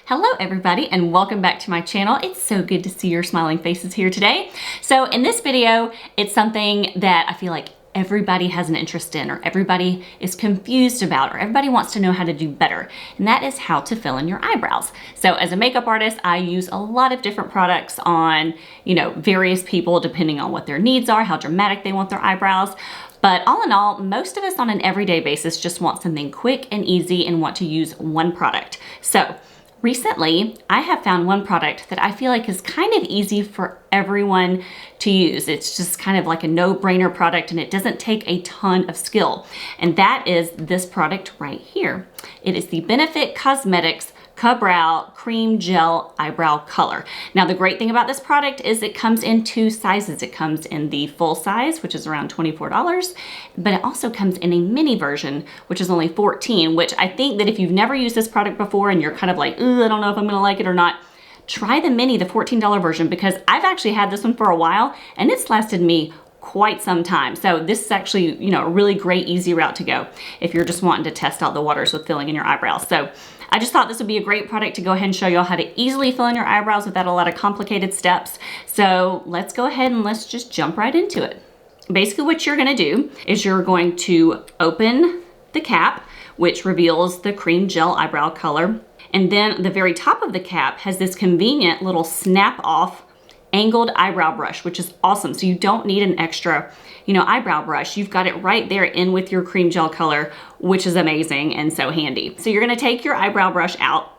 Hello everybody and welcome back to my channel. It's so good to see your smiling faces here today. So in this video, it's something that I feel like everybody has an interest in, or everybody is confused about, or everybody wants to know how to do better, and that is how to fill in your eyebrows. So as a makeup artist, I use a lot of different products on, various people depending on what their needs are, how dramatic they want their eyebrows. But all in all, most of us on an everyday basis just want something quick and easy and want to use one product. So recently, I have found one product that I feel like is kind of easy for everyone to use. It's just kind of like a no-brainer product and it doesn't take a ton of skill. And that is this product right here. It is the Benefit Cosmetics Ka-Brow Cream Gel Eyebrow Color. Now the great thing about this product is it comes in two sizes. It comes in the full size, which is around $24, but it also comes in a mini version, which is only $14, which I think that if you've never used this product before and you're kind of like, I don't know if I'm gonna like it or not, try the mini, the $14 version, because I've actually had this one for a while and it's lasted me quite some time. So this is actually, a really great, easy route to go if you're just wanting to test out the waters with filling in your eyebrows. So I just thought this would be a great product to go ahead and show y'all how to easily fill in your eyebrows without a lot of complicated steps. So let's go ahead and let's just jump right into it. Basically what you're gonna do is you're going to open the cap, which reveals the cream gel eyebrow color. And then the very top of the cap has this convenient little snap off angled eyebrow brush, which is awesome. So you don't need an extra, eyebrow brush. You've got it right there in with your cream gel color, which is amazing and so handy. So you're gonna take your eyebrow brush out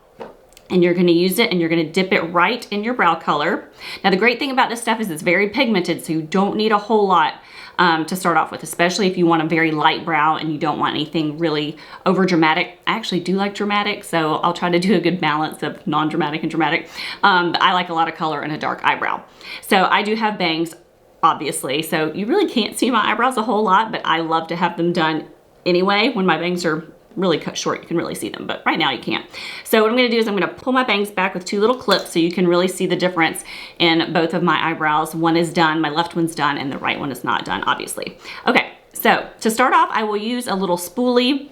and you're gonna use it and you're gonna dip it right in your brow color. Now the great thing about this stuff is it's very pigmented, so you don't need a whole lot to start off with, especially if you want a very light brow and you don't want anything really over dramatic. I actually do like dramatic, so I'll try to do a good balance of non-dramatic and dramatic. But I like a lot of color and a dark eyebrow. So I do have bangs, obviously, so you really can't see my eyebrows a whole lot, but I love to have them done anyway. When my bangs are really cut short, you can really see them, but right now you can't. So what I'm gonna do is I'm gonna pull my bangs back with two little clips so you can really see the difference in both of my eyebrows. One is done, my left one's done, and the right one is not done, obviously. Okay, so to start off, I will use a little spoolie,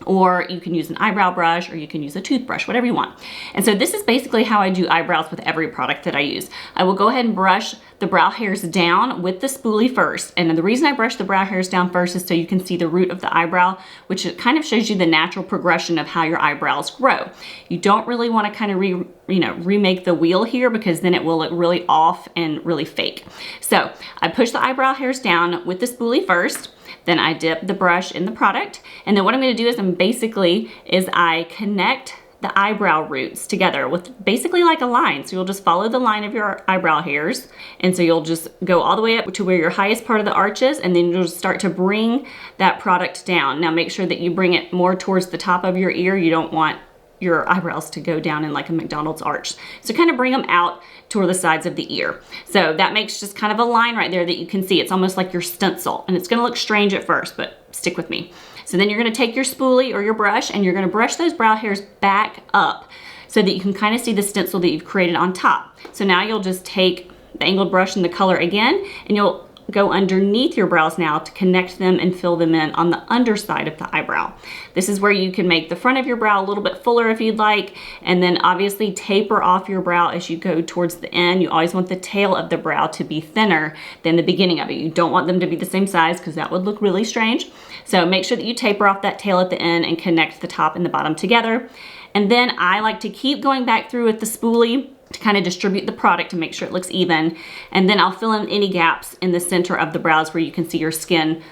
or you can use an eyebrow brush, or you can use a toothbrush, whatever you want. And so this is basically how I do eyebrows with every product that I use. I will go ahead and brush the brow hairs down with the spoolie first. And the reason I brush the brow hairs down first is so you can see the root of the eyebrow, which it kind of shows you the natural progression of how your eyebrows grow. You don't really want to kind of remake the wheel here, because then it will look really off and really fake. So I push the eyebrow hairs down with the spoolie first. Then I dip the brush in the product. And then what I'm gonna do is I connect the eyebrow roots together with basically like a line. So you'll just follow the line of your eyebrow hairs. And so you'll just go all the way up to where your highest part of the arch is, and then you'll just start to bring that product down. Now make sure that you bring it more towards the top of your ear. You don't want your eyebrows to go down in like a McDonald's arch. So kind of bring them out toward the sides of the ear. So that makes just kind of a line right there that you can see. It's almost like your stencil, and it's gonna look strange at first, but stick with me. So then you're gonna take your spoolie or your brush and you're gonna brush those brow hairs back up so that you can kind of see the stencil that you've created on top. So now you'll just take the angled brush and the color again, and you'll go underneath your brows now to connect them and fill them in on the underside of the eyebrow. This is where you can make the front of your brow a little bit fuller if you'd like, and then obviously taper off your brow as you go towards the end. You always want the tail of the brow to be thinner than the beginning of it. You don't want them to be the same size, because that would look really strange. So make sure that you taper off that tail at the end and connect the top and the bottom together. And then I like to keep going back through with the spoolie to kind of distribute the product to make sure it looks even. And then I'll fill in any gaps in the center of the brows where you can see your skin,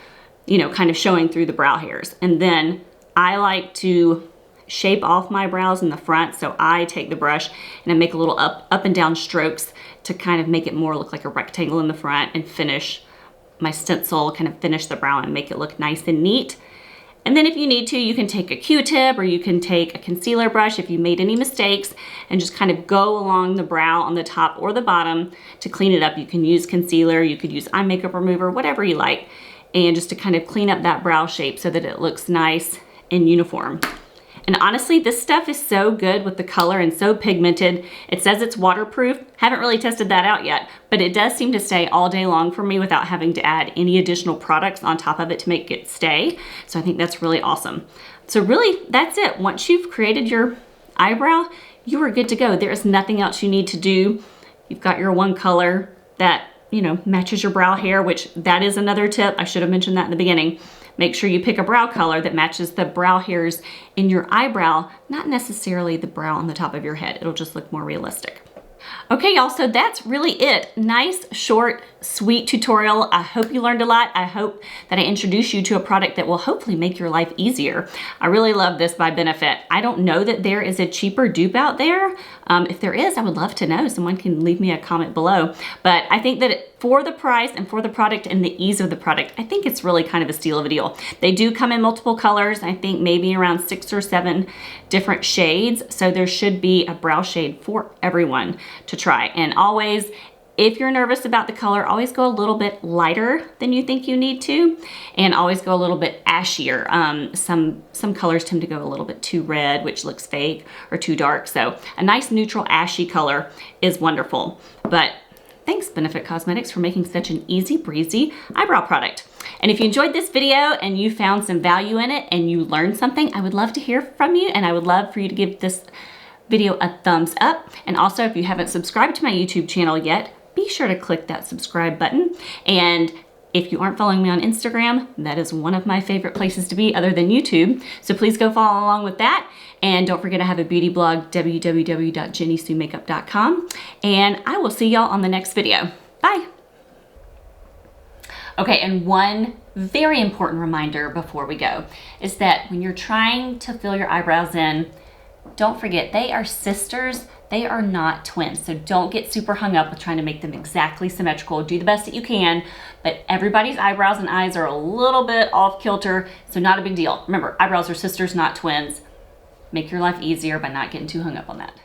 kind of showing through the brow hairs. And then I like to shape off my brows in the front. So I take the brush and I make a little up and down strokes to kind of make it more look like a rectangle in the front, and finish my stencil, kind of finish the brow and make it look nice and neat. And then if you need to, you can take a Q-tip or you can take a concealer brush if you made any mistakes, and just kind of go along the brow on the top or the bottom to clean it up. You can use concealer, you could use eye makeup remover, whatever you like, and just to kind of clean up that brow shape so that it looks nice and uniform. And honestly, this stuff is so good with the color and so pigmented. It says it's waterproof. Haven't really tested that out yet, but it does seem to stay all day long for me without having to add any additional products on top of it to make it stay. So I think that's really awesome. So really, that's it. Once you've created your eyebrow, you are good to go. There is nothing else you need to do. You've got your one color that, you know, matches your brow hair, which that is another tip. I should have mentioned that in the beginning. Make sure you pick a brow color that matches the brow hairs in your eyebrow, not necessarily the brow on the top of your head. It'll just look more realistic. Okay, y'all, so that's really it. Nice, short, sweet tutorial. I hope you learned a lot. I hope that I introduced you to a product that will hopefully make your life easier. I really love this by Benefit. I don't know that there is a cheaper dupe out there. If there is, I would love to know. Someone can leave me a comment below. But I think that for the price and for the product and the ease of the product, I think it's really kind of a steal of a deal. They do come in multiple colors. I think maybe around 6 or 7 different shades. So there should be a brow shade for everyone to try. And always, if you're nervous about the color, always go a little bit lighter than you think you need to, and always go a little bit ashier. Some colors tend to go a little bit too red, which looks fake, or too dark. So a nice neutral ashy color is wonderful. But thanks, Benefit Cosmetics, for making such an easy breezy eyebrow product. And if you enjoyed this video and you found some value in it and you learned something, I would love to hear from you, and I would love for you to give this video a thumbs up. And also, if you haven't subscribed to my YouTube channel yet, be sure to click that subscribe button. And if you aren't following me on Instagram, that is one of my favorite places to be other than YouTube. So please go follow along with that. And don't forget I have a beauty blog, www.jennysuemakeup.com. And I will see y'all on the next video. Bye. Okay, and one very important reminder before we go is that when you're trying to fill your eyebrows in, don't forget they are sisters. They are not twins. So don't get super hung up with trying to make them exactly symmetrical. Do the best that you can, but everybody's eyebrows and eyes are a little bit off kilter, so not a big deal. Remember, eyebrows are sisters, not twins. Make your life easier by not getting too hung up on that.